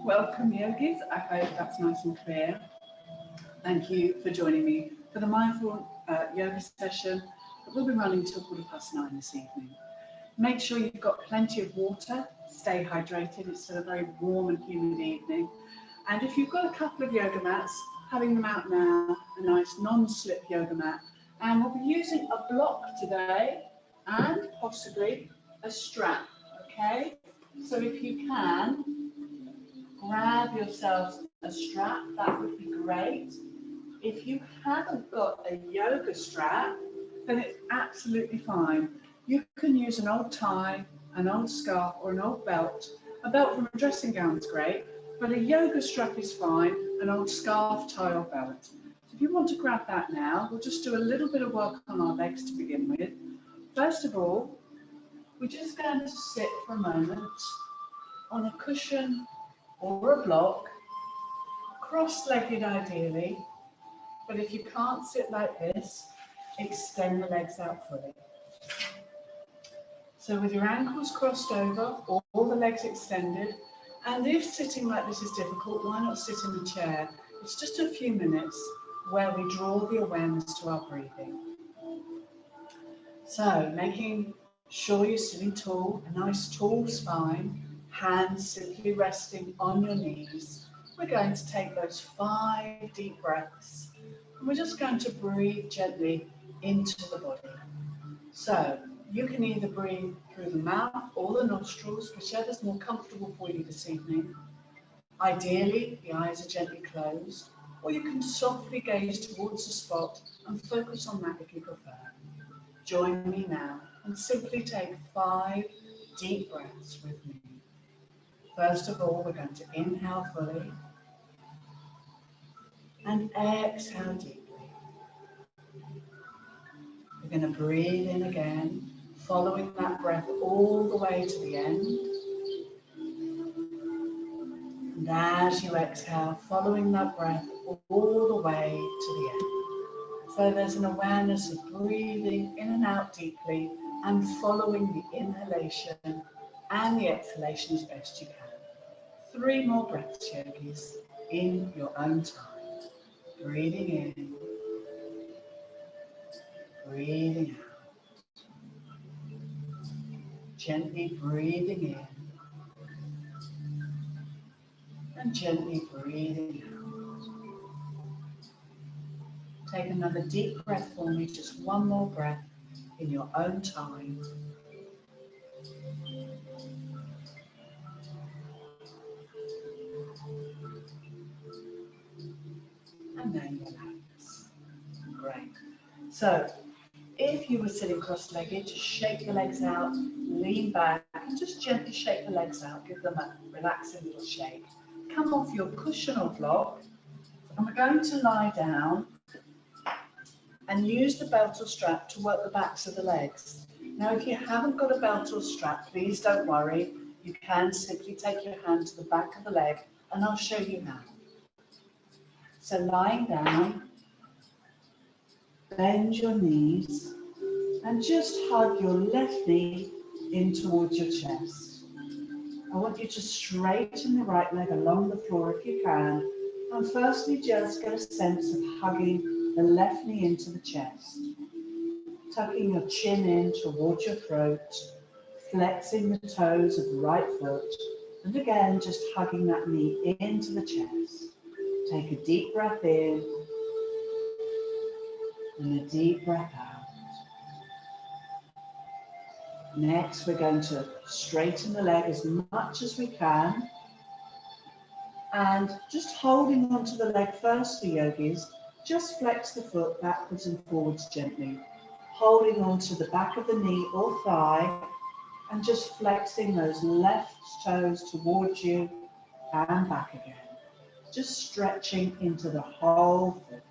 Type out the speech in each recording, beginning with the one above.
Welcome, yogis. I hope that's nice and clear. Thank you for joining me for the mindful yoga session that we'll be running till 9:15 this evening. Make sure you've got plenty of water, stay hydrated. It's still a very warm and humid evening. And if you've got a couple of yoga mats, having them out now, a nice non-slip yoga mat. And we'll be using a block today and possibly a strap, okay? So if you can, grab yourselves a strap, that would be great. If you haven't got a yoga strap, then it's absolutely fine. You can use an old tie, an old scarf, or an old belt. A belt from a dressing gown is great, but a yoga strap is fine, an old scarf, tie, or belt. So if you want to grab that now, we'll just do a little bit of work on our legs to begin with. First of all, we're just going to sit for a moment on a cushion or a block, cross-legged ideally, but if you can't sit like this, extend the legs out fully. So with your ankles crossed over, all the legs extended, and if sitting like this is difficult, why not sit in a chair? It's just a few minutes where we draw the awareness to our breathing. So making sure you're sitting tall, a nice tall spine, hands simply resting on your knees. We're going to take those 5 deep breaths, and we're just going to breathe gently into the body. So you can either breathe through the mouth or the nostrils, whichever's more comfortable for you this evening. Ideally, the eyes are gently closed, or you can softly gaze towards the spot and focus on that if you prefer. Join me now and simply take 5 deep breaths with me. First of all, we're going to inhale fully and exhale deeply. We're going to breathe in again, following that breath all the way to the end. And as you exhale, following that breath all the way to the end. So there's an awareness of breathing in and out deeply and following the inhalation and the exhalation as best you can. 3 more breaths, yogis, in your own time. Breathing in, breathing out. Gently breathing in and gently breathing out. Take another deep breath for me, just 1 more breath in your own time. And then relax. Great. So, if you were sitting cross-legged, just shake the legs out, lean back, and just gently shake the legs out. Give them a relaxing little shake. Come off your cushion or block, and we're going to lie down and use the belt or strap to work the backs of the legs. Now, if you haven't got a belt or strap, please don't worry. You can simply take your hand to the back of the leg, and I'll show you how. So lying down, bend your knees and just hug your left knee in towards your chest. I want you to straighten the right leg along the floor if you can, and firstly just get a sense of hugging the left knee into the chest, tucking your chin in towards your throat, flexing the toes of the right foot, and again just hugging that knee into the chest. Take a deep breath in and a deep breath out. Next, we're going to straighten the leg as much as we can. And just holding onto the leg first for yogis, just flex the foot backwards and forwards gently. Holding onto the back of the knee or thigh and just flexing those left toes towards you and back again. Just stretching into the whole foot.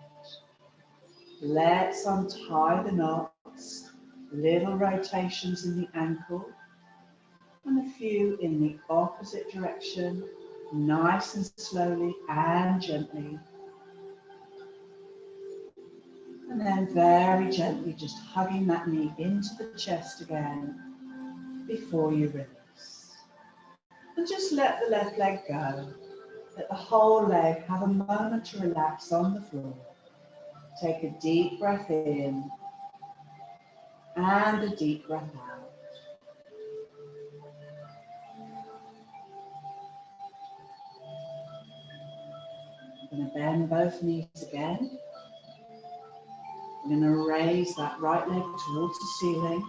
Let's untie the knots, little rotations in the ankle, and a few in the opposite direction, nice and slowly and gently. And then very gently just hugging that knee into the chest again before you release. And just let the left leg go. Let the whole leg have a moment to relax on the floor. Take a deep breath in and a deep breath out. We're going to bend both knees again. We're going to raise that right leg towards the ceiling.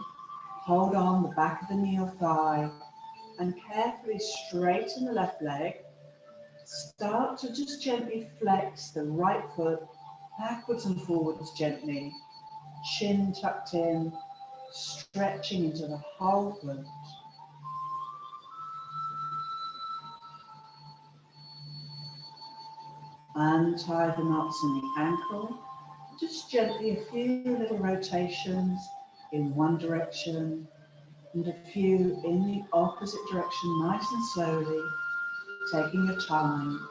Hold on the back of the knee or thigh and carefully straighten the left leg. Start to just gently flex the right foot backwards and forwards gently. Chin tucked in, stretching into the whole foot. Untie the knots in the ankle. Just gently a few little rotations in one direction and a few in the opposite direction, nice and slowly, taking your time.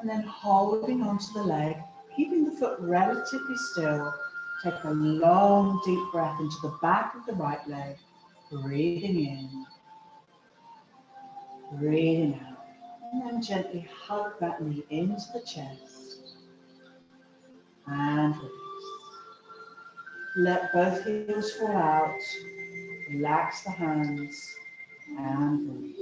And then holding onto the leg, keeping the foot relatively still. Take a long, deep breath into the back of the right leg, breathing in, breathing out. And then gently hug that knee into the chest and release. Let both heels fall out, relax the hands and breathe.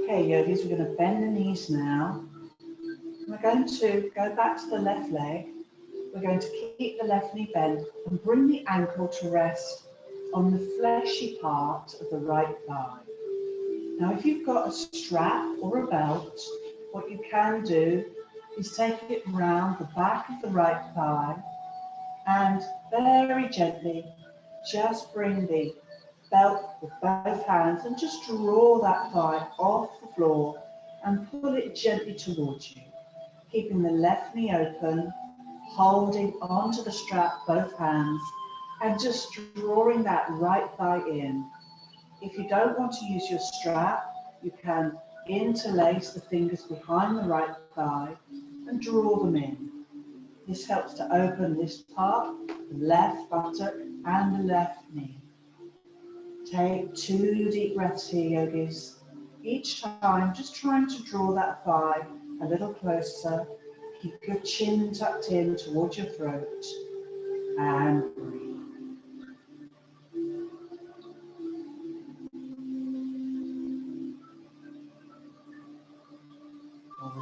Okay, yogis, we're going to bend the knees now. We're going to go back to the left leg. We're going to keep the left knee bent and bring the ankle to rest on the fleshy part of the right thigh. Now, if you've got a strap or a belt, what you can do is take it round the back of the right thigh and very gently just bring the belt with both hands and just draw that thigh off the floor and pull it gently towards you, keeping the left knee open, holding onto the strap, both hands, and just drawing that right thigh in. If you don't want to use your strap, you can interlace the fingers behind the right thigh and draw them in. This helps to open this part, the left buttock and the left knee. Take 2 deep breaths here, yogis. Each time, just trying to draw that thigh a little closer. Keep your chin tucked in towards your throat and breathe.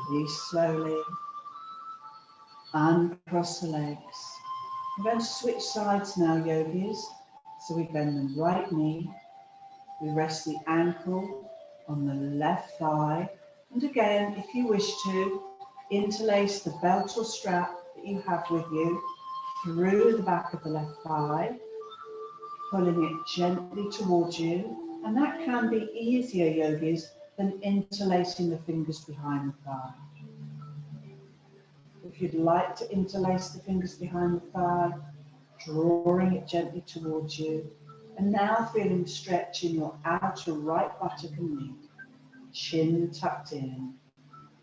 Release slowly. Uncross the legs. We're going to switch sides now, yogis. So we bend the right knee. We rest the ankle on the left thigh. And again, if you wish to, interlace the belt or strap that you have with you through the back of the left thigh, pulling it gently towards you. And that can be easier, yogis, than interlacing the fingers behind the thigh. If you'd like to interlace the fingers behind the thigh, drawing it gently towards you. And now feeling stretch in your outer right buttock and knee, chin tucked in.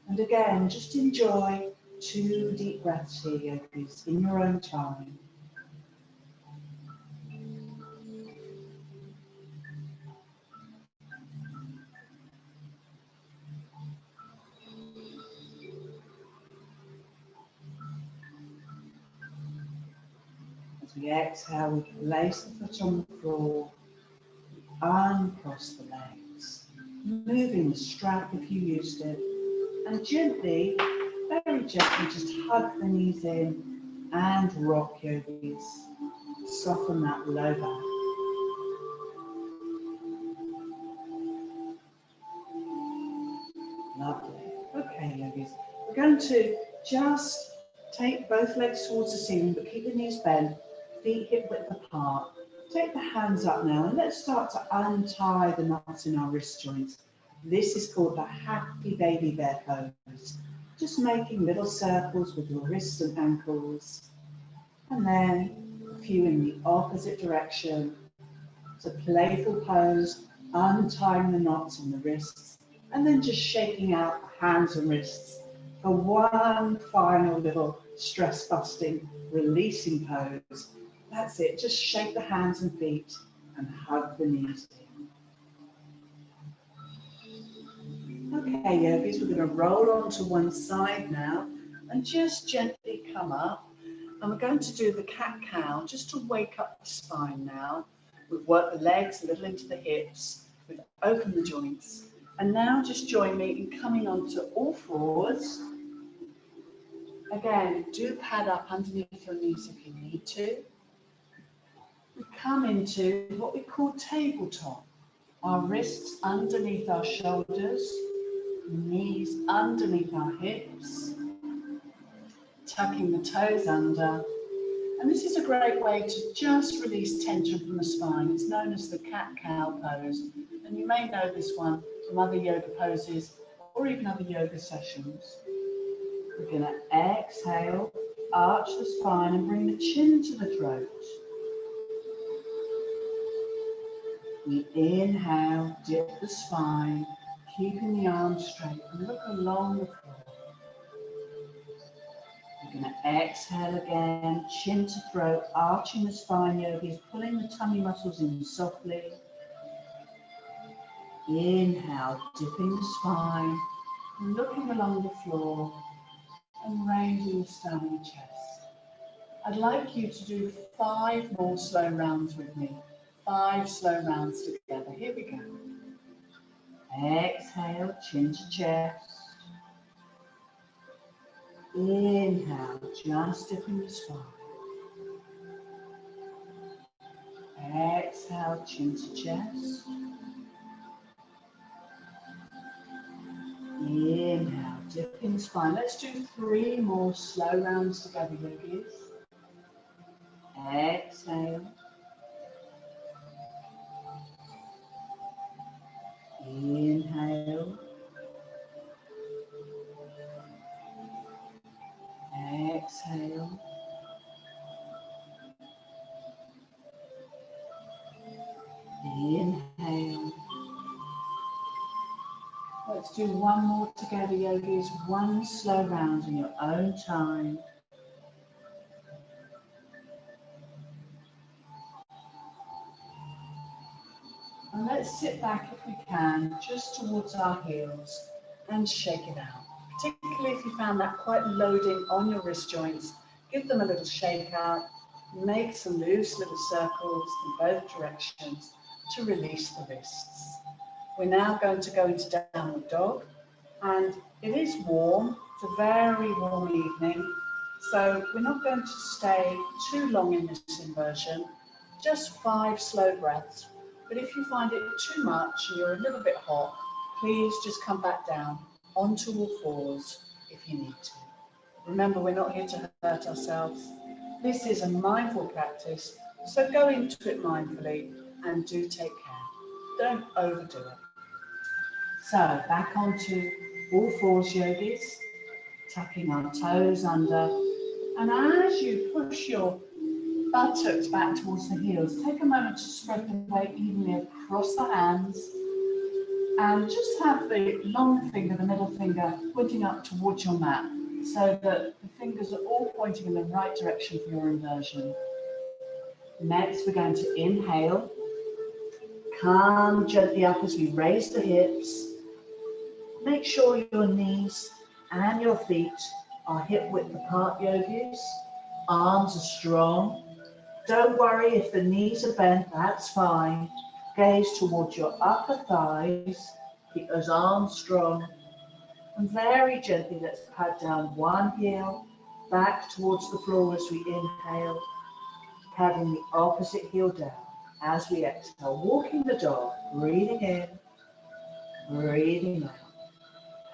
And again, just enjoy 2 deep breaths here, yogis, in your own time. As we exhale, we place the foot on the floor, uncross the legs, moving the strap if you used it, and gently, very gently, just hug the knees in and rock, yogis. Soften that low back. Lovely. Okay, yogis. We're going to just take both legs towards the ceiling, but keep the knees bent, feet hip width apart. Take the hands up now and let's start to untie the knots in our wrist joints. This is called the happy baby bear pose. Just making little circles with your wrists and ankles. And then a few in the opposite direction. It's a playful pose, untying the knots on the wrists and then just shaking out the hands and wrists for one final little stress busting, releasing pose. That's it. Just shake the hands and feet and hug the knees in. Okay, yogis, we're going to roll onto one side now and just gently come up. And we're going to do the cat-cow just to wake up the spine now. We've worked the legs a little into the hips. We've opened the joints. And now just join me in coming onto all fours. Again, do pad up underneath your knees if you need to. We come into what we call tabletop. Our wrists underneath our shoulders, knees underneath our hips, tucking the toes under. And this is a great way to just release tension from the spine. It's known as the cat-cow pose. And you may know this one from other yoga poses or even other yoga sessions. We're going to exhale, arch the spine and bring the chin to the throat. We inhale, dip the spine, keeping the arms straight and look along the floor. We're going to exhale again, chin to throat, arching the spine, yogis, pulling the tummy muscles in softly. Inhale, dipping the spine, looking along the floor and raising the sternum chest. I'd like you to do 5 more slow rounds with me. 5 slow rounds together. Here we go. Exhale, chin to chest. Inhale, just dipping the spine. Exhale, chin to chest. Inhale, dipping the spine. Let's do 3 more slow rounds together, yogis. Exhale. Inhale. Exhale. Inhale. Let's do 1 more together, yogis. 1 slow round in your own time. And let's sit back if we can, just towards our heels and shake it out. Particularly if you found that quite loading on your wrist joints, give them a little shake out, make some loose little circles in both directions to release the wrists. We're now going to go into downward dog, and it is warm, it's a very warm evening, so we're not going to stay too long in this inversion, just 5 slow breaths. But if you find it too much and you're a little bit hot, please just come back down onto all fours if you need to. Remember, we're not here to hurt ourselves. This is a mindful practice, so go into it mindfully and do take care. Don't overdo it. So back onto all fours, yogis, tucking our toes under. And as you push your buttocks back towards the heels, take a moment to spread the weight evenly across the hands and just have the long finger, the middle finger, pointing up towards your mat so that the fingers are all pointing in the right direction for your inversion. Next, we're going to inhale, come gently up as we raise the hips. Make sure your knees and your feet are hip width apart, yogis. Arms are strong. Don't worry if the knees are bent, that's fine. Gaze towards your upper thighs. Keep those arms strong. And very gently, let's pad down one heel back towards the floor as we inhale. Padding the opposite heel down as we exhale. Walking the dog, breathing in, breathing out.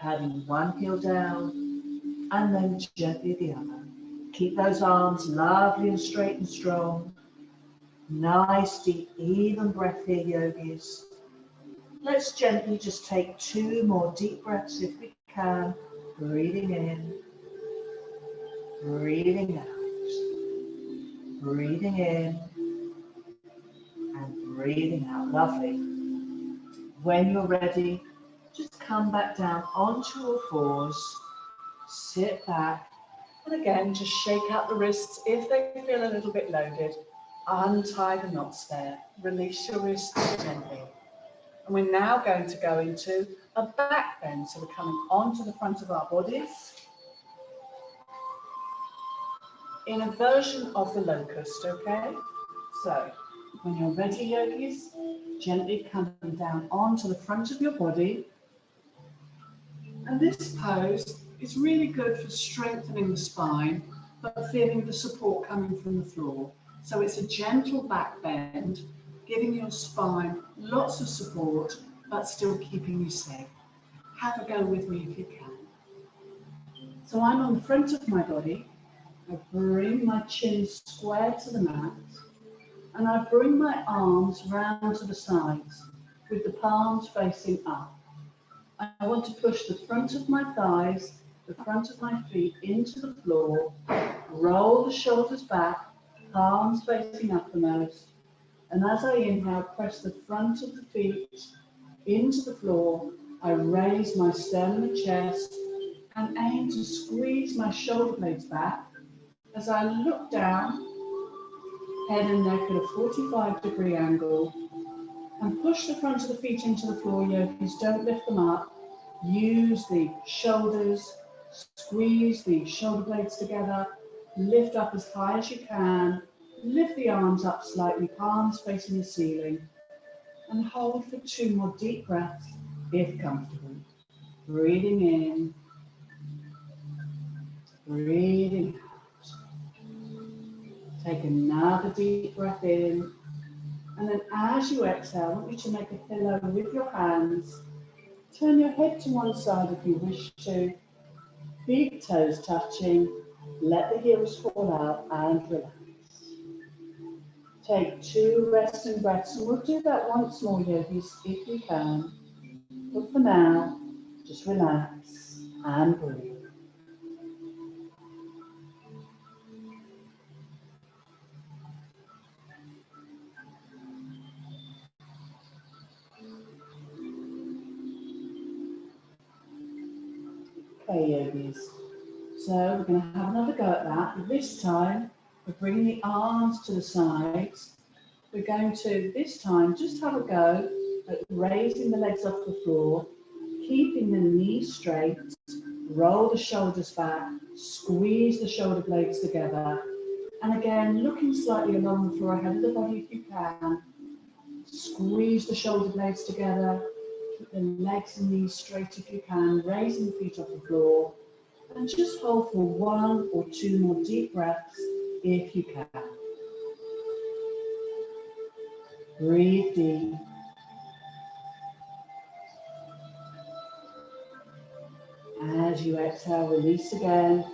Padding one heel down and then gently the other. Keep those arms lovely and straight and strong. Nice, deep, even breath here, yogis. Let's gently just take 2 more deep breaths if we can. Breathing in, breathing out. Breathing in and breathing out. Lovely. When you're ready, just come back down onto all fours. Sit back. And again, just shake out the wrists if they feel a little bit loaded. Untie the knots there. Release your wrists gently. And we're now going to go into a back bend. So we're coming onto the front of our bodies in a version of the locust, okay? So when you're ready, yogis, gently coming down onto the front of your body. And this pose is really good for strengthening the spine, but feeling the support coming from the floor. So it's a gentle back bend, giving your spine lots of support, but still keeping you safe. Have a go with me if you can. So I'm on the front of my body. I bring my chin square to the mat, and I bring my arms round to the sides with the palms facing up. I want to push the front of my thighs, the front of my feet into the floor, roll the shoulders back, palms facing uppermost, and as I inhale, press the front of the feet into the floor. I raise my sternum and chest and aim to squeeze my shoulder blades back as I look down, head and neck at a 45-degree angle, and push the front of the feet into the floor, yogis. Don't lift them up. Use the shoulders, squeeze the shoulder blades together, lift up as high as you can, lift the arms up slightly, palms facing the ceiling, and hold for 2 more deep breaths if comfortable. Breathing in, breathing out. Take another deep breath in, and then as you exhale, I want you to make a pillow with your hands. Turn your head to one side if you wish to. Big toes touching. Let the heels fall out and relax. Take 2 resting breaths, and we'll do that once more, yogis, if you can. But for now, just relax and breathe. Okay, yogis. So we're going to have another go at that. But this time, we're bringing the arms to the sides. We're going to, this time, just have a go at raising the legs off the floor, keeping the knees straight, roll the shoulders back, squeeze the shoulder blades together. And again, looking slightly along the floor ahead of the body if you can. Squeeze the shoulder blades together, keep the legs and knees straight if you can, raising the feet off the floor. And just hold for 1 or 2 more deep breaths if you can. Breathe deep. As you exhale, release again.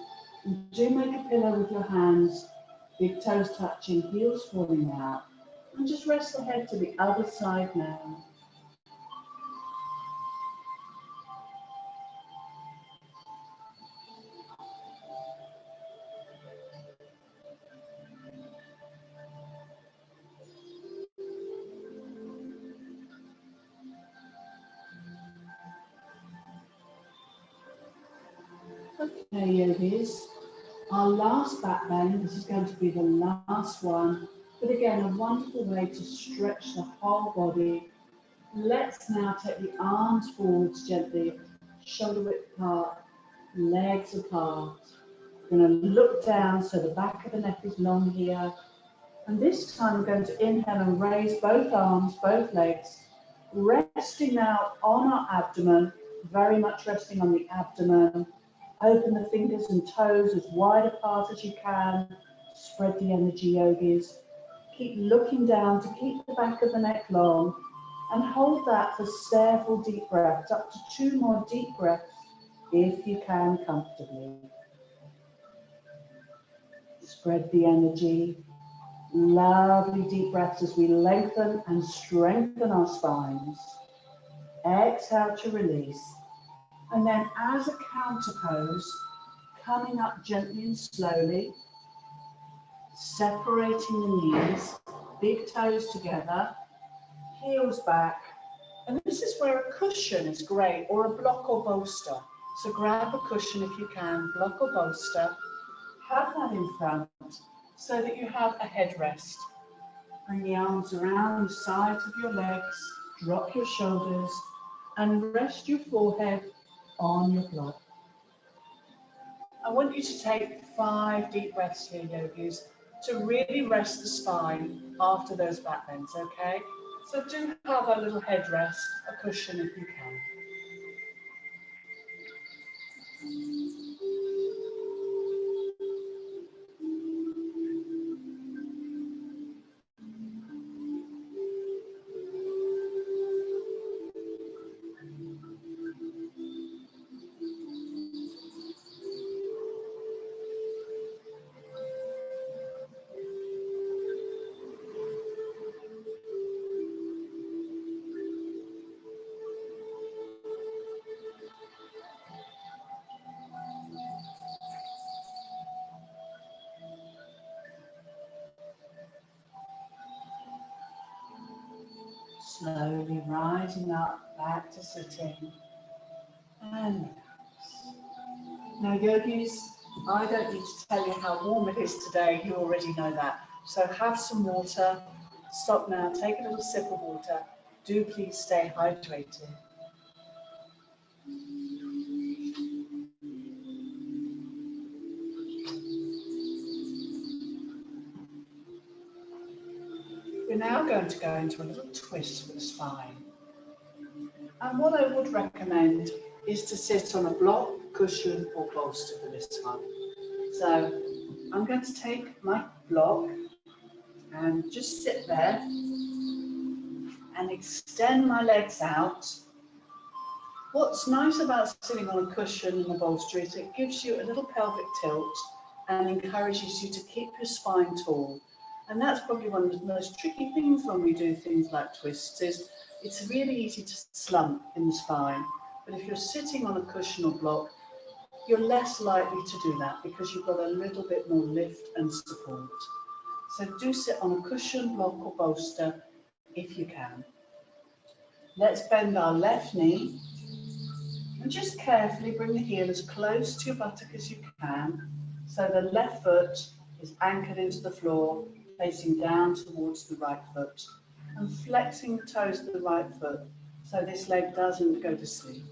And do make a pillow with your hands, big toes touching, heels falling out. And just rest the head to the other side now. Okay, yogis, our last back bend, this is going to be the last one, but again, a wonderful way to stretch the whole body. Let's now take the arms forwards gently, shoulder width apart, legs apart. We're going to look down so the back of the neck is long here. And this time we're going to inhale and raise both arms, both legs, resting now on our abdomen, very much resting on the abdomen. Open the fingers and toes as wide apart as you can. Spread the energy, yogis. Keep looking down to keep the back of the neck long. And hold that for several deep breaths, up to 2 more deep breaths if you can comfortably. Spread the energy. Lovely deep breaths as we lengthen and strengthen our spines. Exhale to release. And then as a counter pose, coming up gently and slowly, separating the knees, big toes together, heels back. And this is where a cushion is great, or a block or bolster. So grab a cushion if you can, block or bolster, have that in front so that you have a headrest. Bring the arms around the sides of your legs, drop your shoulders, and rest your forehead on your block. I want you to take 5 deep breaths here, yogis, to really rest the spine after those back bends, okay? So do have a little headrest, a cushion if you can. Slowly rising up back to sitting and relax. Now yogis, I don't need to tell you how warm it is today, you already know that. So have some water, stop now, take a little sip of water. Do please stay hydrated. We're now going to go into a little twist for the spine. And what I would recommend is to sit on a block, cushion or bolster for this one. So I'm going to take my block and just sit there and extend my legs out. What's nice about sitting on a cushion in a bolster is it gives you a little pelvic tilt and encourages you to keep your spine tall. And that's probably one of the most tricky things when we do things like twists is it's really easy to slump in the spine. But if you're sitting on a cushion or block, you're less likely to do that because you've got a little bit more lift and support. So do sit on a cushion, block or bolster if you can. Let's bend our left knee and just carefully bring the heel as close to your buttock as you can so the left foot is anchored into the floor, facing down towards the right foot and flexing the toes of the right foot so this leg doesn't go to sleep.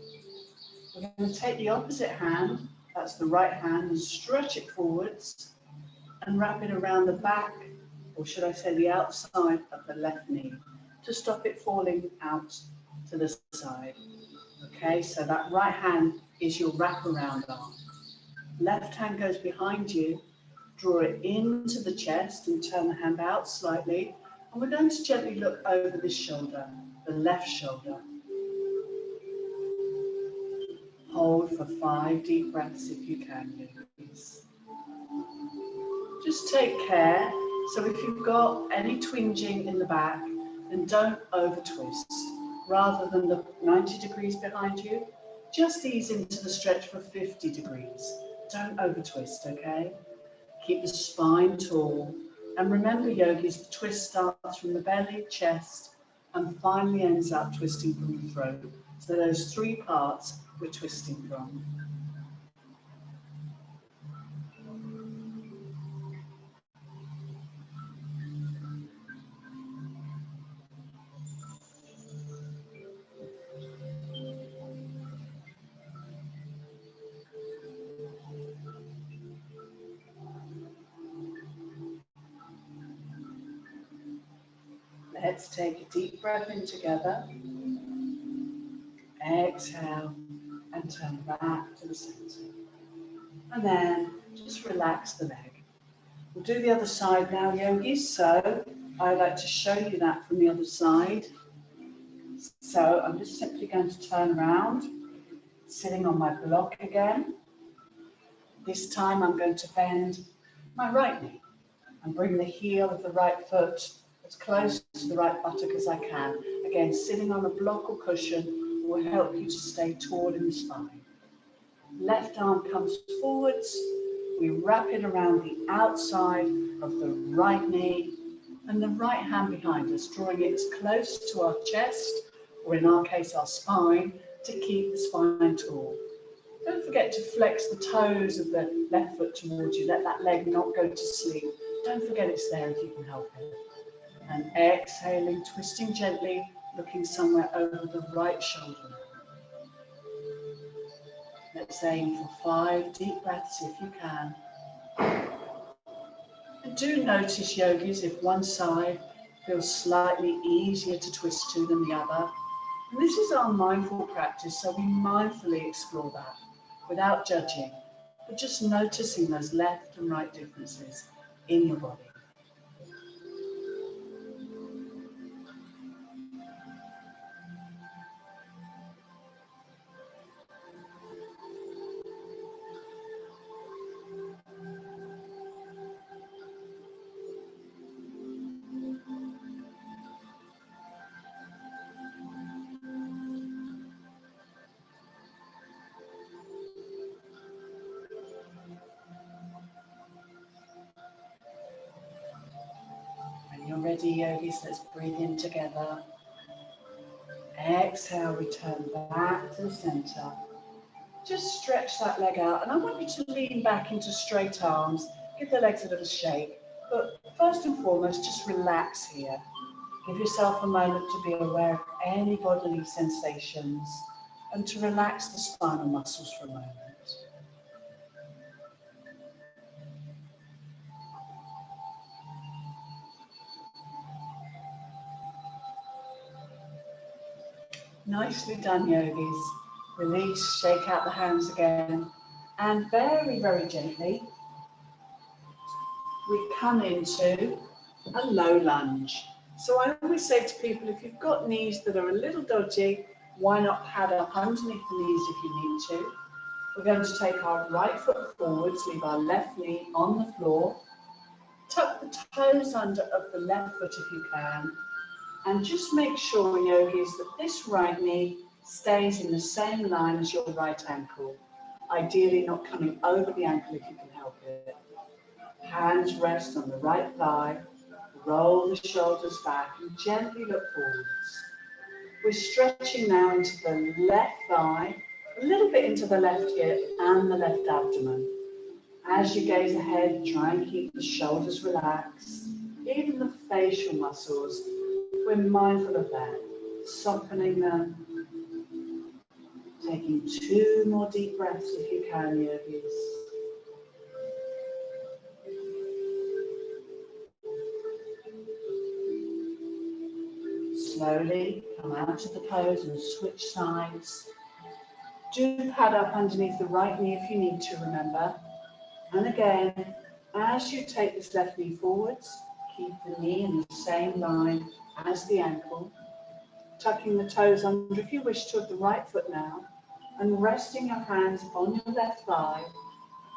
We're going to take the opposite hand, that's the right hand, and stretch it forwards and wrap it around the back, or should I say the outside of the left knee to stop it falling out to the side. Okay, so that right hand is your wraparound arm. Left hand goes behind you, draw it into the chest and turn the hand out slightly. And we're going to gently look over this shoulder, the left shoulder. Hold for 5 deep breaths if you can, yogis. Just take care. So if you've got any twinging in the back, then don't over twist. Rather than look 90 degrees behind you, just ease into the stretch for 50 degrees. Don't over twist, okay? Keep the spine tall. And remember, yogis, the twist starts from the belly, chest, and finally ends up twisting from the throat. So those 3 parts we're twisting from. Let's take a deep breath in together. Exhale and turn back to the center. And then just relax the leg. We'll do the other side now, yogis. So I like to show you that from the other side. So I'm just simply going to turn around, sitting on my block again. This time I'm going to bend my right knee and bring the heel of the right foot as close to the right buttock as I can. Again, sitting on a block or cushion will help you to stay tall in the spine. Left arm comes forwards. We wrap it around the outside of the right knee and the right hand behind us, drawing it as close to our chest, or in our case, our spine, to keep the spine tall. Don't forget to flex the toes of the left foot towards you. Let that leg not go to sleep. Don't forget it's there if you can help it. And exhaling, twisting gently, looking somewhere over the right shoulder. Let's aim for 5 deep breaths if you can. And do notice, yogis, if one side feels slightly easier to twist to than the other. And this is our mindful practice, so we mindfully explore that without judging, but just noticing those left and right differences in your body. When you're ready, yogis, let's breathe in together. Exhale, return back to the center. Just stretch that leg out, and I want you to lean back into straight arms. Give the legs a little shake. But first and foremost, just relax here. Give yourself a moment to be aware of any bodily sensations and to relax the spinal muscles for a moment. Nicely done, yogis. Release, shake out the hands again, and very, very gently, we come into a low lunge. So I always say to people, if you've got knees that are a little dodgy, why not pad up underneath the knees if you need to? We're going to take our right foot forwards, leave our left knee on the floor, tuck the toes under of the left foot if you can, and just make sure, yogis, that this right knee stays in the same line as your right ankle. Ideally not coming over the ankle if you can help it. Hands rest on the right thigh, roll the shoulders back and gently look forwards. We're stretching now into the left thigh, a little bit into the left hip and the left abdomen. As you gaze ahead, try and keep the shoulders relaxed, even the facial muscles. We're mindful of that, softening them. Taking 2 more deep breaths if you can, yogis. Slowly come out of the pose and switch sides. Do pad up underneath the right knee if you need to, remember. And again, as you take this left knee forwards, keep the knee in the same line as the ankle. Tucking the toes under if you wish to of the right foot now, and resting your hands on your left thigh.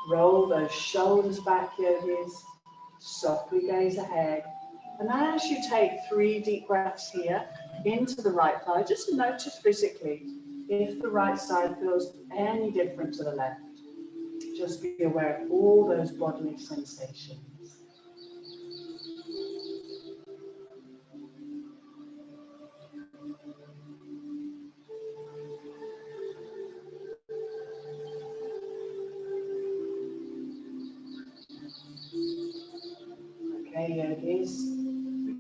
Roll those shoulders back, yogis. Softly gaze ahead. And as you take 3 deep breaths here into the right thigh, just notice physically if the right side feels any different to the left. Just be aware of all those bodily sensations. Okay, yogis.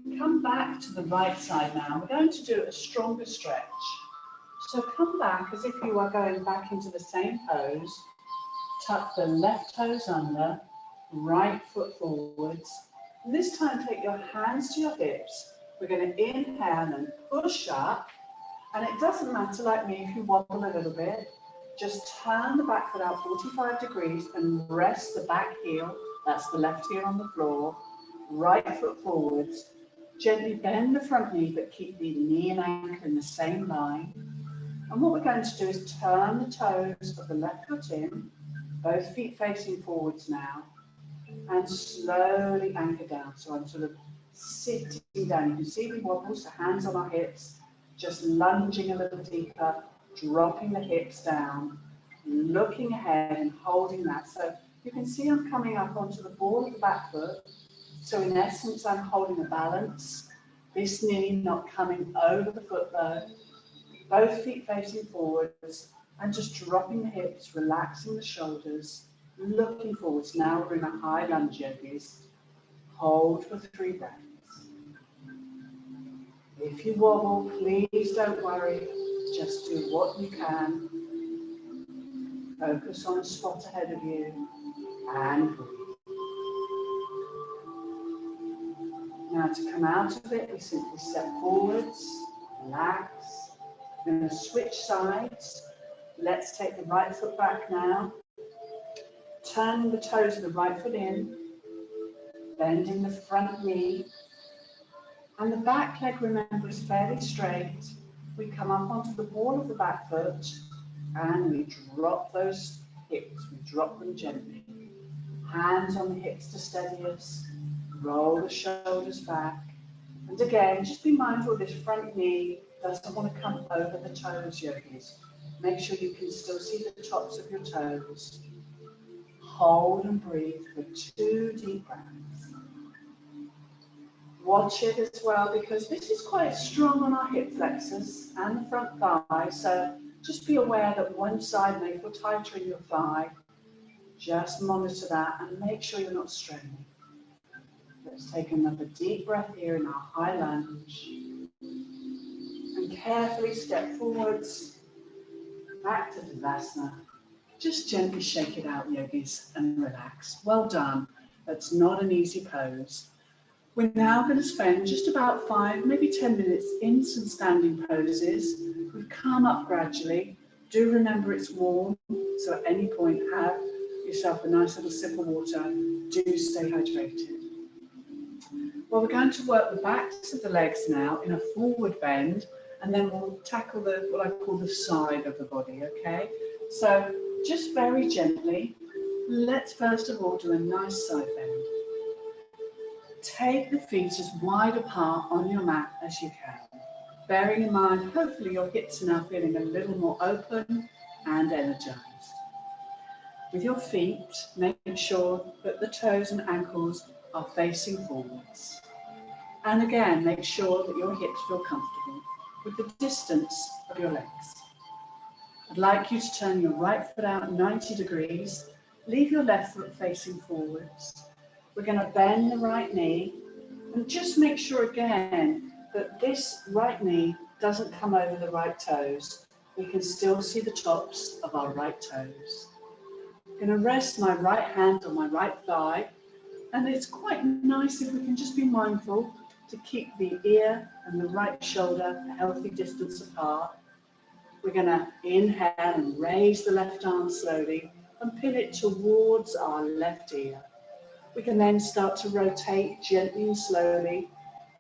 We come back to the right side now. We're going to do a stronger stretch. So come back as if you are going back into the same pose. Tuck the left toes under, right foot forwards. And this time take your hands to your hips. We're going to inhale and push up. And it doesn't matter, like me, if you wobble a little bit. Just turn the back foot out 45 degrees and rest the back heel, that's the left heel on the floor, right foot forwards. Gently bend the front knee, but keep the knee and ankle in the same line. And what we're going to do is turn the toes of the left foot in, both feet facing forwards now, and slowly anchor down. So I'm sort of sitting down. You can see we wobble, so hands on our hips, just lunging a little deeper, dropping the hips down, looking ahead and holding that. So you can see I'm coming up onto the ball of the back foot. So in essence, I'm holding a balance. This knee not coming over the foot though. Both feet facing forwards and just dropping the hips, relaxing the shoulders, looking forwards. Now we're in a high lunge, yogis. Hold for 3 breaths. If you wobble, please don't worry. Just do what you can. Focus on a spot ahead of you and breathe. Now to come out of it, we simply step forwards, relax. We're going to switch sides. Let's take the right foot back now. Turn the toes of the right foot in, bending the front knee. And the back leg, remember, is fairly straight. We come up onto the ball of the back foot and we drop those hips. We drop them gently. Hands on the hips to steady us. Roll the shoulders back. And again, just be mindful this front knee doesn't want to come over the toes, yogis. Make sure you can still see the tops of your toes. Hold and breathe for 2 deep breaths. Watch it as well, because this is quite strong on our hip flexors and the front thigh. So just be aware that one side may feel tighter in your thigh. Just monitor that and make sure you're not straining. Let's take another deep breath here in our high lunge. And carefully step forwards, back to Tadasana. Just gently shake it out, yogis, and relax. Well done. That's not an easy pose. We're now going to spend just about 5, maybe 10 minutes in some standing poses. We come up gradually. Do remember it's warm, so at any point have yourself a nice little sip of water. Do stay hydrated. Well, we're going to work the backs of the legs now in a forward bend, and then we'll tackle what I call the side of the body, okay? So just very gently, let's first of all do a nice side bend. Take the feet as wide apart on your mat as you can. Bearing in mind, hopefully your hips are now feeling a little more open and energized. With your feet, make sure that the toes and ankles are facing forwards. And again, make sure that your hips feel comfortable with the distance of your legs. I'd like you to turn your right foot out 90 degrees. Leave your left foot facing forwards. We're going to bend the right knee and just make sure again that this right knee doesn't come over the right toes. We can still see the tops of our right toes. I'm going to rest my right hand on my right thigh, and it's quite nice if we can just be mindful to keep the ear and the right shoulder a healthy distance apart. We're going to inhale and raise the left arm slowly and pin it towards our left ear. We can then start to rotate gently and slowly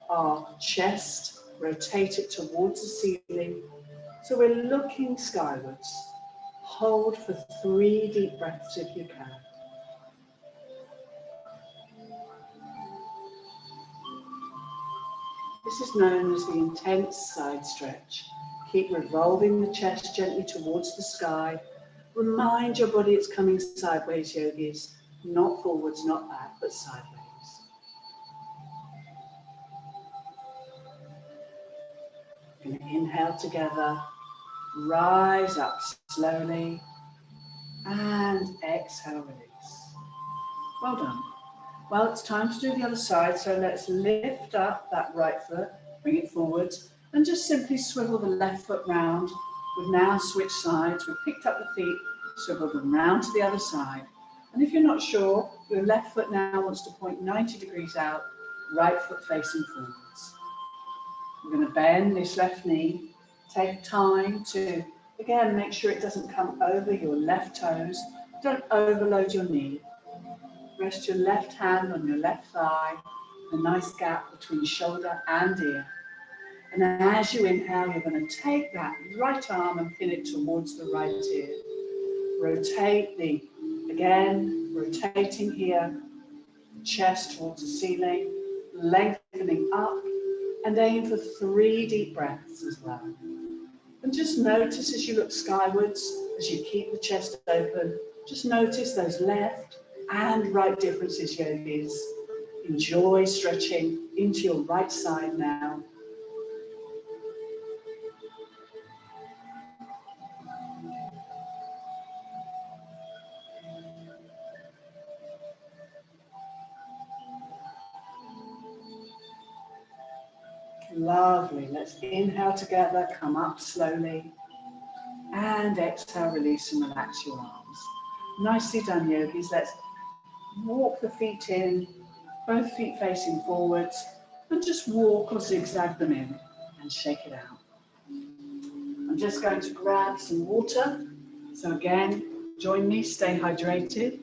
our chest, rotate it towards the ceiling. So we're looking skywards. Hold for 3 deep breaths if you can. This is known as the intense side stretch. Keep revolving the chest gently towards the sky. Remind your body it's coming sideways, yogis. Not forwards, not back, but sideways. We're going to inhale together, rise up slowly, and exhale, release. Well done. Well, it's time to do the other side, so let's lift up that right foot, bring it forwards, and just simply swivel the left foot round. We've now switched sides, we've picked up the feet, swiveled them round to the other side. And if you're not sure, your left foot now wants to point 90 degrees out, right foot facing forwards. We're going to bend this left knee. Take time to, again, make sure it doesn't come over your left toes. Don't overload your knee. Rest your left hand on your left thigh, a nice gap between shoulder and ear. And then as you inhale, you're going to take that right arm and pin it towards the right ear. Rotate rotating here, chest towards the ceiling, lengthening up, and aim for 3 deep breaths as well. And just notice as you look skywards, as you keep the chest open, just notice those left and right differences, yogis. Enjoy stretching into your right side now. Lovely. Let's inhale together, come up slowly. And exhale, release and relax your arms. Nicely done, yogis. Let's walk the feet in, both feet facing forwards, and just walk or zigzag them in and shake it out. I'm just going to grab some water. So again, join me, stay hydrated.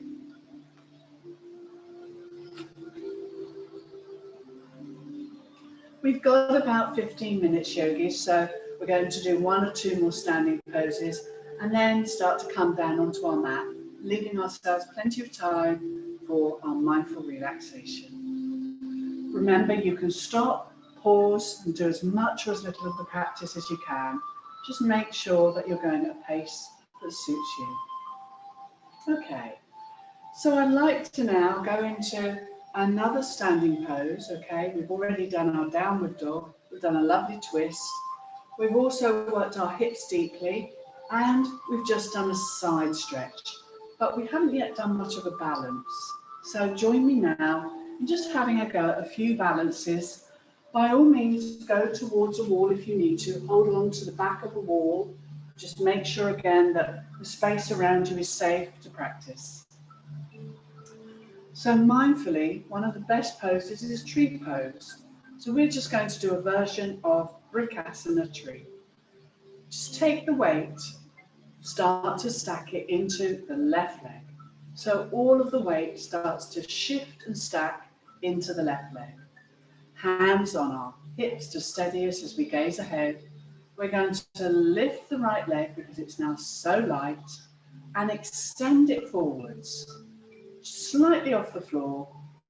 We've got about 15 minutes, yogis, so we're going to do 1 or 2 more standing poses and then start to come down onto our mat, leaving ourselves plenty of time for our mindful relaxation. Remember, you can stop, pause, and do as much or as little of the practice as you can. Just make sure that you're going at a pace that suits you. Okay, so I'd like to now go into another standing pose. Okay, we've already done our downward dog, we've done a lovely twist, we've also worked our hips deeply, and we've just done a side stretch, but we haven't yet done much of a balance. So join me now in just having a go at a few balances. By all means, go towards a wall if you need to, hold on to the back of a wall, just make sure again that the space around you is safe to practice. So mindfully, one of the best poses is tree pose. So we're just going to do a version of Vrikasana tree. Just take the weight, start to stack it into the left leg. So all of the weight starts to shift and stack into the left leg. Hands on our hips to steady us as we gaze ahead. We're going to lift the right leg because it's now so light and extend it forwards, slightly off the floor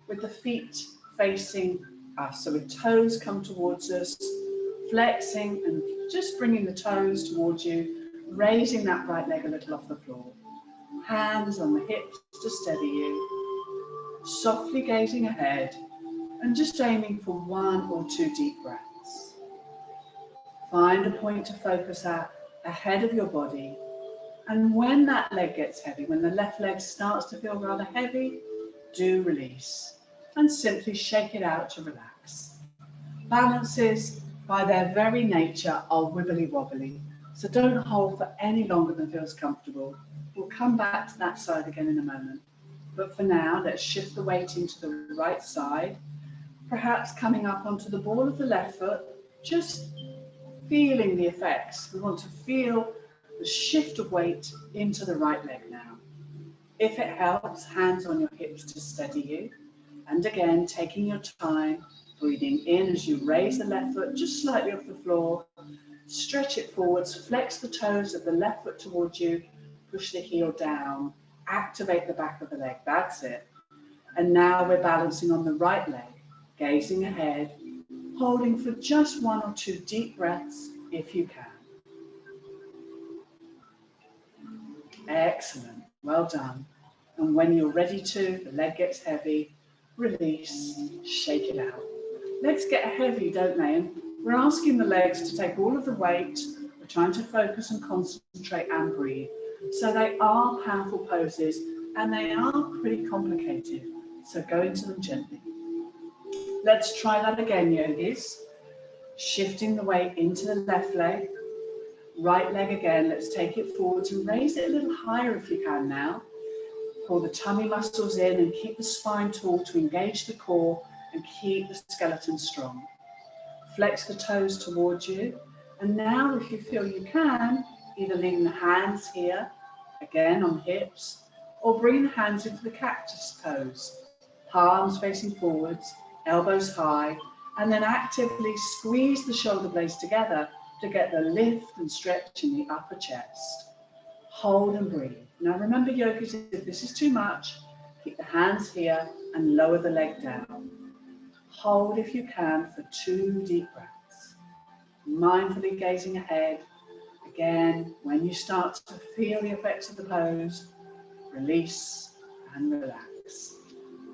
with the feet facing us. So with toes come towards us, flexing and just bringing the toes towards you, raising that right leg a little off the floor. Hands on the hips to steady you, softly gazing ahead and just aiming for 1 or 2 deep breaths. Find a point to focus at ahead of your body. And when that leg gets heavy, when the left leg starts to feel rather heavy, do release and simply shake it out to relax. Balances, by their very nature, are wibbly wobbly, so don't hold for any longer than feels comfortable. We'll come back to that side again in a moment. But for now, let's shift the weight into the right side, perhaps coming up onto the ball of the left foot, just feeling the effects. We want to feel the shift of weight into the right leg now. If it helps, hands on your hips to steady you. And again, taking your time, breathing in as you raise the left foot just slightly off the floor. Stretch it forwards, flex the toes of the left foot towards you, push the heel down, activate the back of the leg. That's it. And now we're balancing on the right leg, gazing ahead, holding for just 1 or 2 deep breaths if you can. Excellent, well done. And when you're ready to, the leg gets heavy, release, shake it out. Legs get heavy, don't they? And we're asking the legs to take all of the weight. We're trying to focus and concentrate and breathe. So they are powerful poses and they are pretty complicated. So go into them gently. Let's try that again, yogis. Shifting the weight into the left leg. Right leg again, let's take it forwards and raise it a little higher if you can now. Pull the tummy muscles in and keep the spine tall to engage the core and keep the skeleton strong. Flex the toes towards you. And now if you feel you can, either leaving the hands here, again on hips, or bring the hands into the cactus pose. Palms facing forwards, elbows high, and then actively squeeze the shoulder blades together to get the lift and stretch in the upper chest. Hold and breathe. Now remember, yogis, if this is too much, keep the hands here and lower the leg down. Hold if you can for 2 deep breaths. Mindfully gazing ahead. Again, when you start to feel the effects of the pose, release and relax.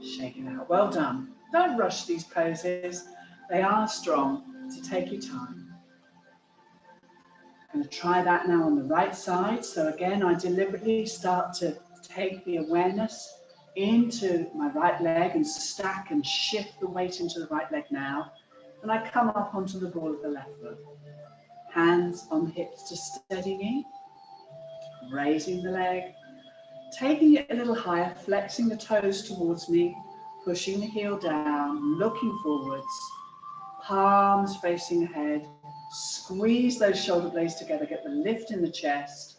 Shake it out. Well done. Don't rush these poses. They are strong, so take your time. I'm going to try that now on the right side. So again, I deliberately start to take the awareness into my right leg and stack and shift the weight into the right leg now. and I come up onto the ball of the left foot. Hands on the hips to steady me, raising the leg, taking it a little higher, flexing the toes towards me, pushing the heel down, looking forwards, palms facing ahead, squeeze those shoulder blades together, get the lift in the chest,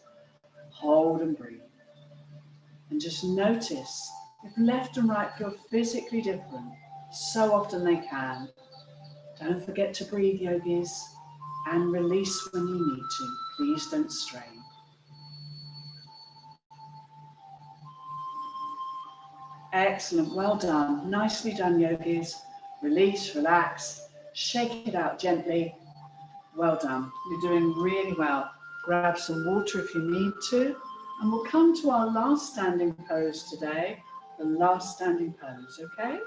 hold and breathe. And just notice if left and right feel physically different, so often they can. Don't forget to breathe, yogis, and release when you need to. Please don't strain. Excellent, well done. Nicely done, yogis. Release, relax, shake it out gently. Well done. You're doing really well. Grab some water if you need to. And we'll come to our last standing pose today, the last standing pose, okay?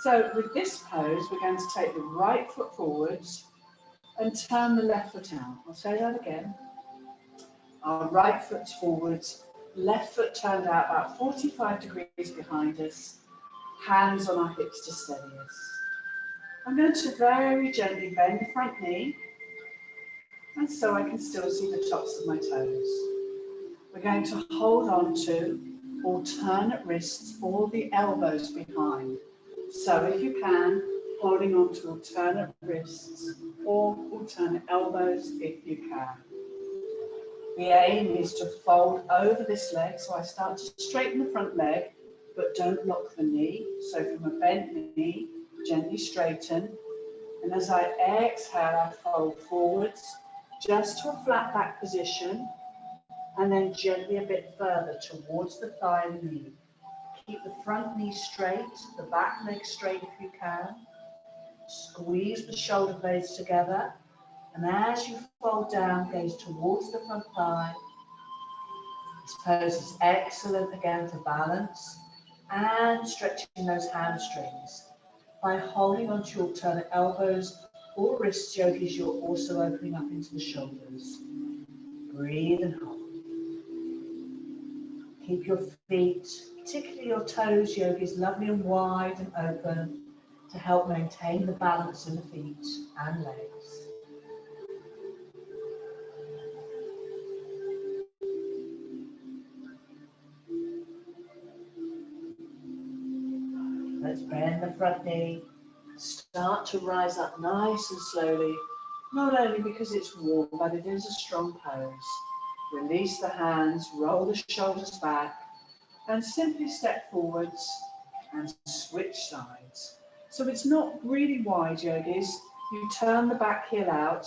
So with this pose, we're going to take the right foot forwards and turn the left foot out. I'll say that again. Our right foot's forwards, left foot turned out about 45 degrees behind us, hands on our hips to steady us. I'm going to very gently bend the front knee, and so I can still see the tops of my toes. We're going to hold on to alternate wrists or the elbows behind. So if you can, holding on to alternate wrists or alternate elbows if you can. The aim is to fold over this leg, so I start to straighten the front leg, but don't lock the knee. So from a bent knee, gently straighten. And as I exhale, I fold forwards, just to a flat back position, and then gently a bit further towards the thigh and knee. Keep the front knee straight, the back leg straight if you can. Squeeze the shoulder blades together, and as you fold down, gaze towards the front thigh. This pose is excellent again for balance and stretching those hamstrings. By holding onto your alternate elbows or wrists, yogis, you're also opening up into the shoulders. Breathe and hold. Keep your feet, particularly your toes, yogis, lovely and wide and open to help maintain the balance in the feet and legs. Let's bend the front knee. Start to rise up nice and slowly, not only because it's warm, but it is a strong pose. Release the hands, roll the shoulders back, and simply step forwards and switch sides. So it's not really wide, yogis. You turn the back heel out,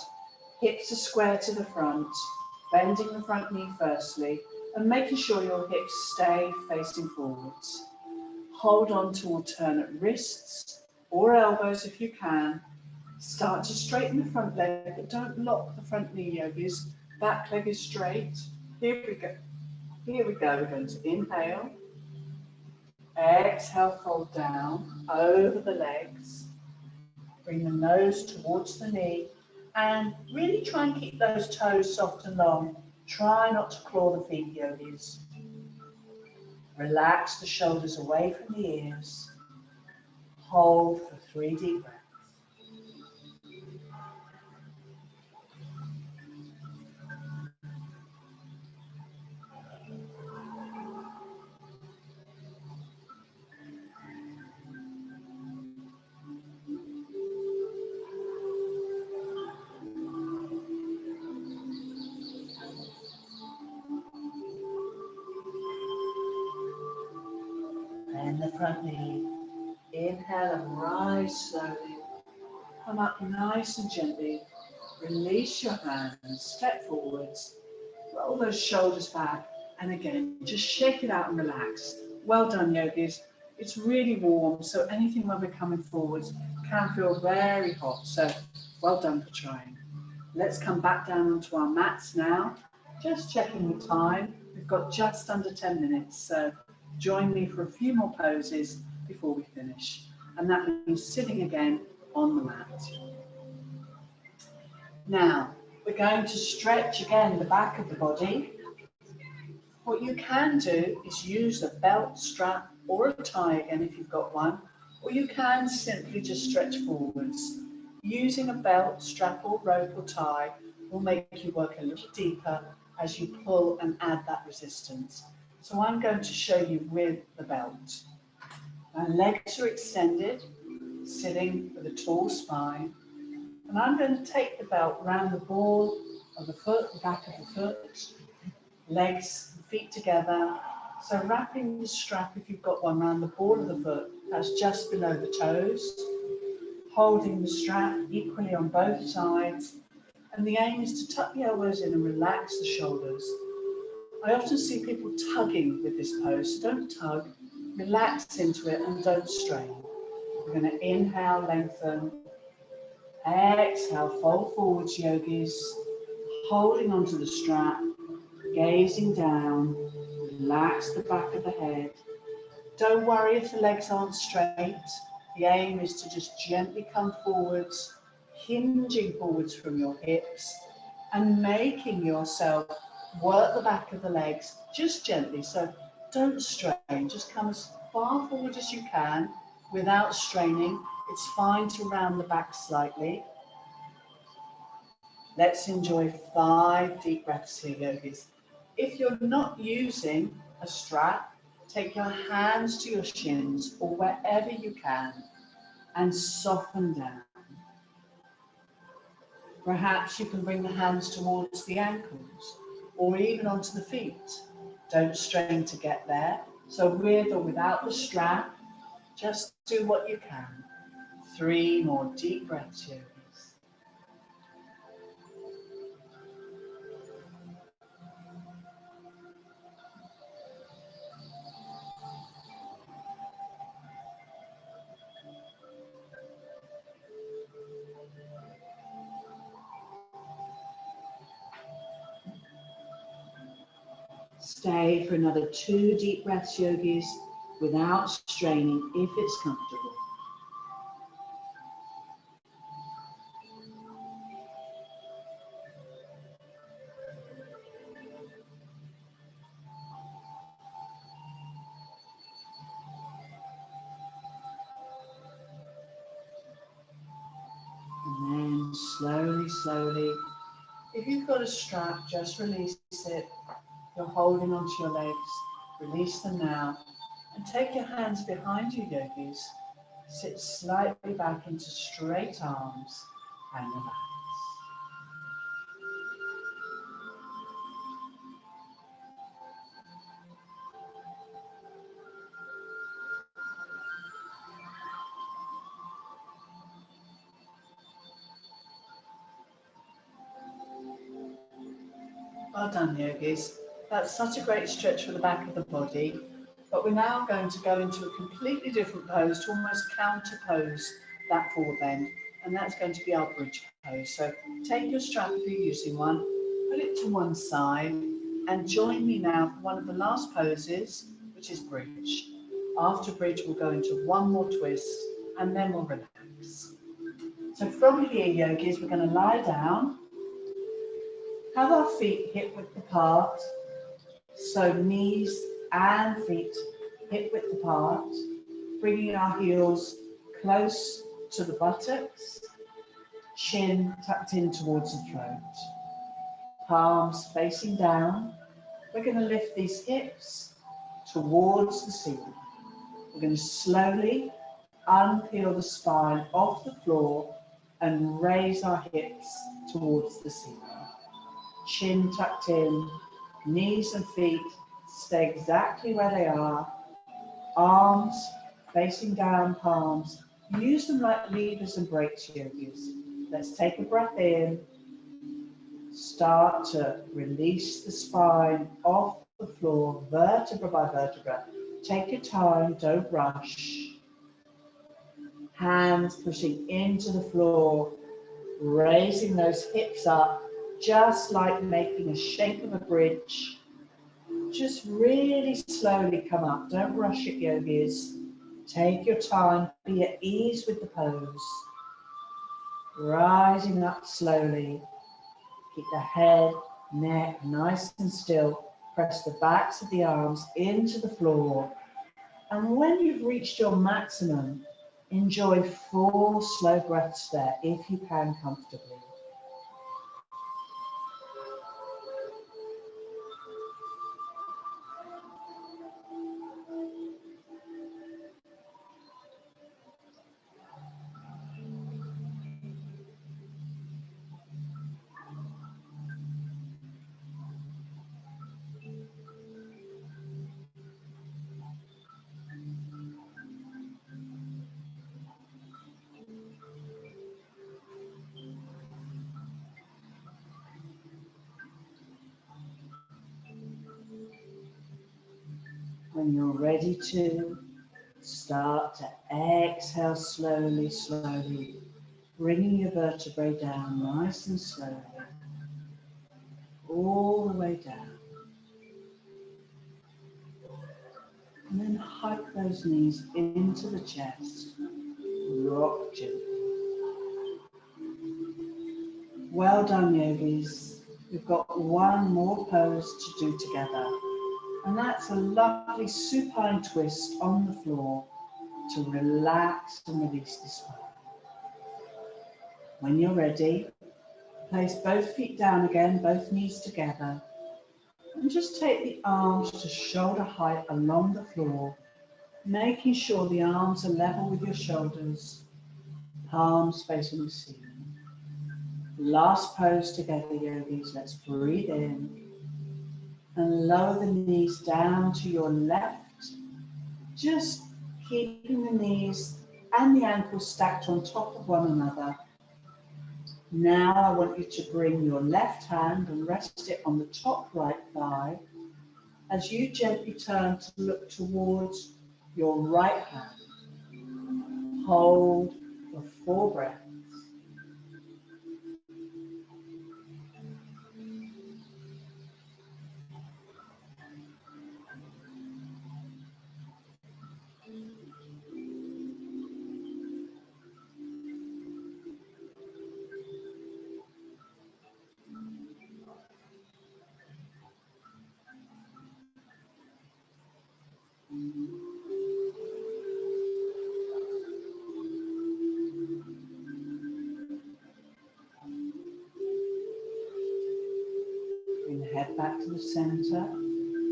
hips are square to the front, bending the front knee firstly, and making sure your hips stay facing forwards. Hold on to alternate wrists or elbows if you can. Start to straighten the front leg, but don't lock the front knee, yogis. Back leg is straight. Here we go. Here we go. We're going to inhale. Exhale, fold down over the legs. Bring the nose towards the knee. And really try and keep those toes soft and long. Try not to claw the feet, yogis. Relax the shoulders away from the ears. Hold for 3 deep breaths. Bend the front knee. Inhale and rise slowly. Come up nice and gently. Release your hands. Step forwards. Roll those shoulders back. And again, just shake it out and relax. Well done, yogis. It's really warm, so anything when we're coming forwards can feel very hot. So well done for trying. Let's come back down onto our mats now. Just checking the time. We've got just under 10 minutes. So join me for a few more poses before we finish. And that means sitting again on the mat. Now, we're going to stretch again the back of the body. What you can do is use a belt, strap, or a tie again if you've got one, or you can simply just stretch forwards. Using a belt, strap or rope or tie will make you work a little deeper as you pull and add that resistance. So I'm going to show you with the belt. My legs are extended, sitting with a tall spine, and I'm going to take the belt round the ball of the foot, the back of the foot, legs, feet together. So wrapping the strap, if you've got one, around the ball of the foot, that's just below the toes. Holding the strap equally on both sides. And the aim is to tuck the elbows in and relax the shoulders. I often see people tugging with this pose, so don't tug, relax into it and don't strain. We're going to inhale, lengthen, exhale, fold forwards, yogis, holding onto the strap, gazing down, relax the back of the head. Don't worry if the legs aren't straight. The aim is to just gently come forwards, hinging forwards from your hips and making yourself work the back of the legs just gently. So don't strain, just come as far forward as you can without straining. It's fine to round the back slightly. Let's enjoy 5 deep breaths here, yogis. If you're not using a strap, take your hands to your shins or wherever you can and soften down. Perhaps you can bring the hands towards the ankles or even onto the feet. Don't strain to get there. So with or without the strap, just do what you can. 3 more deep breaths, yogis. Stay for another 2 deep breaths, yogis, without straining if it's comfortable. And then slowly, if you've got a strap, just release it. You're holding onto your legs, release them now. And take your hands behind you, yogis. Sit slightly back into straight arms and relax. Well done, yogis. That's such a great stretch for the back of the body. But we're now going to go into a completely different pose to almost counter pose that forward bend. And that's going to be our bridge pose. So take your strap if you're using one, put it to one side, and join me now for one of the last poses, which is bridge. After bridge, we'll go into one more twist, and then we'll relax. So from here, yogis, we're going to lie down. Have our feet hip width apart, so knees and feet hip width apart, bringing our heels close to the buttocks, chin tucked in towards the throat, palms facing down. We're going to lift these hips towards the ceiling. We're going to slowly unpeel the spine off the floor and raise our hips towards the ceiling. Chin tucked in, knees and feet stay exactly where they are. Arms facing down, palms. Use them like levers and brakes, yogis. Let's take a breath in. Start to release the spine off the floor, vertebra by vertebra. Take your time, don't rush. Hands pushing into the floor, raising those hips up, just like making a shape of a bridge. Just really slowly come up. Don't rush it, yogis. Take your time. Be at ease with the pose. Rising up slowly. Keep the head, neck nice and still. Press the backs of the arms into the floor. And when you've reached your maximum, Enjoy 4 slow breaths there if you can comfortably. When you're ready to, start to exhale slowly, slowly, bringing your vertebrae down nice and slowly, all the way down. And then hike those knees into the chest, rock gently. Well done, yogis. We've got one more pose to do together, and that's a lovely supine twist on the floor to relax and release the spine. When you're ready, place both feet down again, both knees together, and just take the arms to shoulder height along the floor, making sure the arms are level with your shoulders, palms facing the ceiling. Last pose together, yogis. Let's breathe in and lower the knees down to your left, just keeping the knees and the ankles stacked on top of one another. Now I want you to bring your left hand and rest it on the top right thigh as you gently turn to look towards your right hand. Hold for 4 breaths. Bring the head back to the center.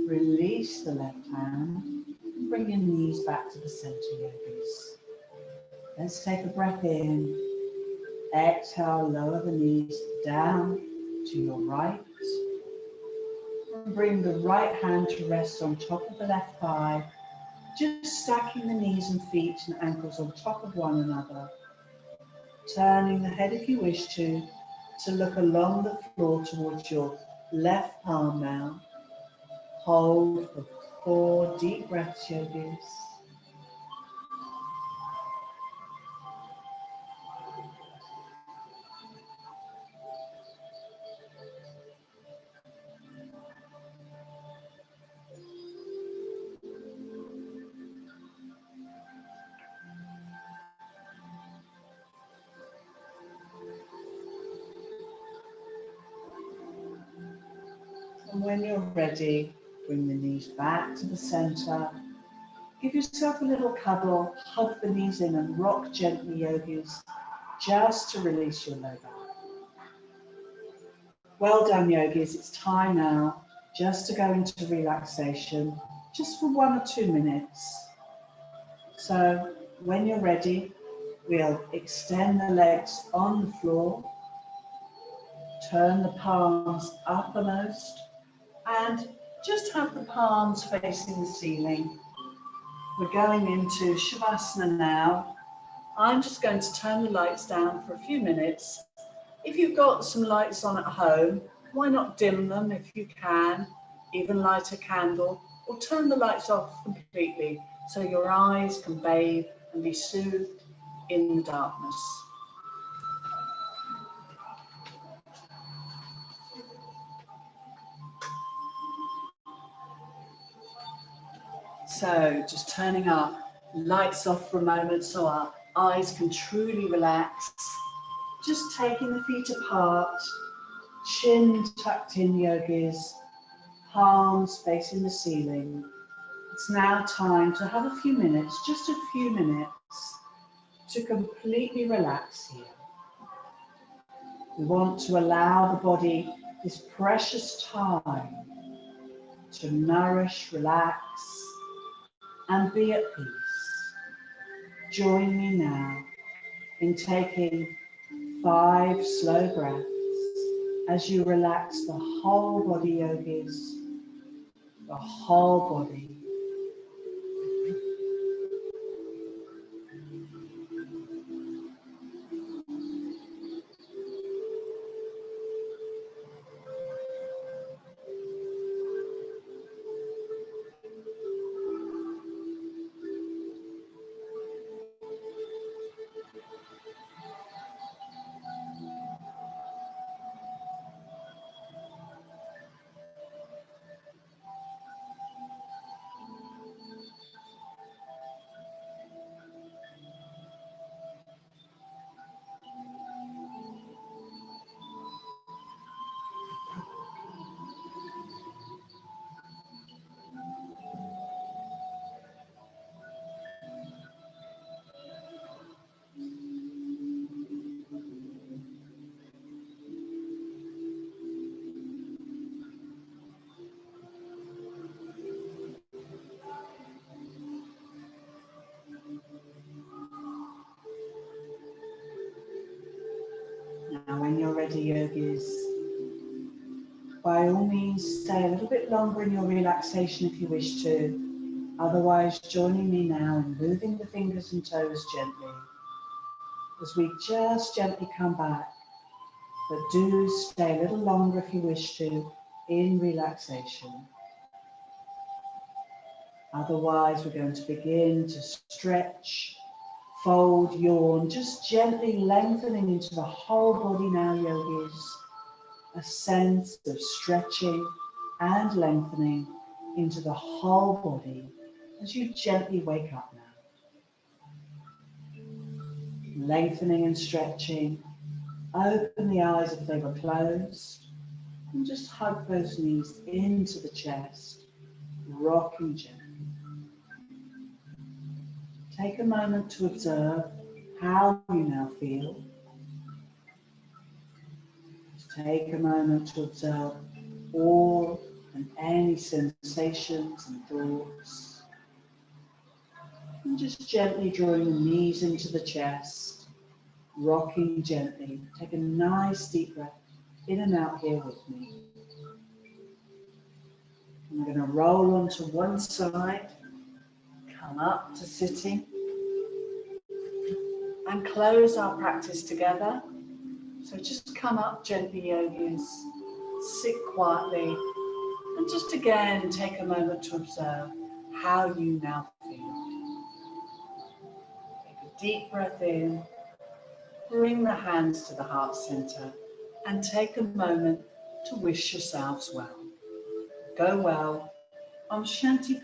Release the left hand and bring your knees back to the center, yogis. Let's take a breath in. Exhale, lower the knees down to your right. And bring the right hand to rest on top of the left thigh, just stacking the knees and feet and ankles on top of one another. Turning the head if you wish to look along the floor towards your left palm now. Hold for 4 deep breaths, yogis. And when you're ready, bring the knees back to the center. Give yourself a little cuddle, hug the knees in and rock gently, yogis, just to release your low back. Well done, yogis. It's time now just to go into relaxation, just for 1 or 2 minutes. So when you're ready, we'll extend the legs on the floor, turn the palms uppermost, and just have the palms facing the ceiling. We're going into Shavasana now. I'm just going to turn the lights down for a few minutes. If you've got some lights on at home, why not dim them if you can, even light a candle, or turn the lights off completely so your eyes can bathe and be soothed in the darkness. So just turning our lights off for a moment so our eyes can truly relax. Just taking the feet apart, chin tucked in, yogis, palms facing the ceiling. It's now time to have a few minutes, just a few minutes, to completely relax here. We want to allow the body this precious time to nourish, relax, and be at peace. Join me now in taking 5 slow breaths as you relax the whole body, yogis, the whole body. Now, when you're ready, yogis, by all means, stay a little bit longer in your relaxation if you wish to. Otherwise, joining me now in moving the fingers and toes gently as we just gently come back. But do stay a little longer if you wish to in relaxation. Otherwise, we're going to begin to stretch, fold, yawn, just gently lengthening into the whole body now, yogis. A sense of stretching and lengthening into the whole body as you gently wake up now. Lengthening and stretching. Open the eyes if they were closed and just hug those knees into the chest, rocking gently. Take a moment to observe how you now feel. Take a moment to observe all and any sensations and thoughts. And just gently drawing the knees into the chest, rocking gently. Take a nice deep breath in and out here with me. I'm going to roll onto one side, come up to sitting, and close our practice together. So just come up gently, yogis, sit quietly, and just again take a moment to observe how you now feel. Take a deep breath in, bring the hands to the heart center, and take a moment to wish yourselves well. Go well. Om Shanti.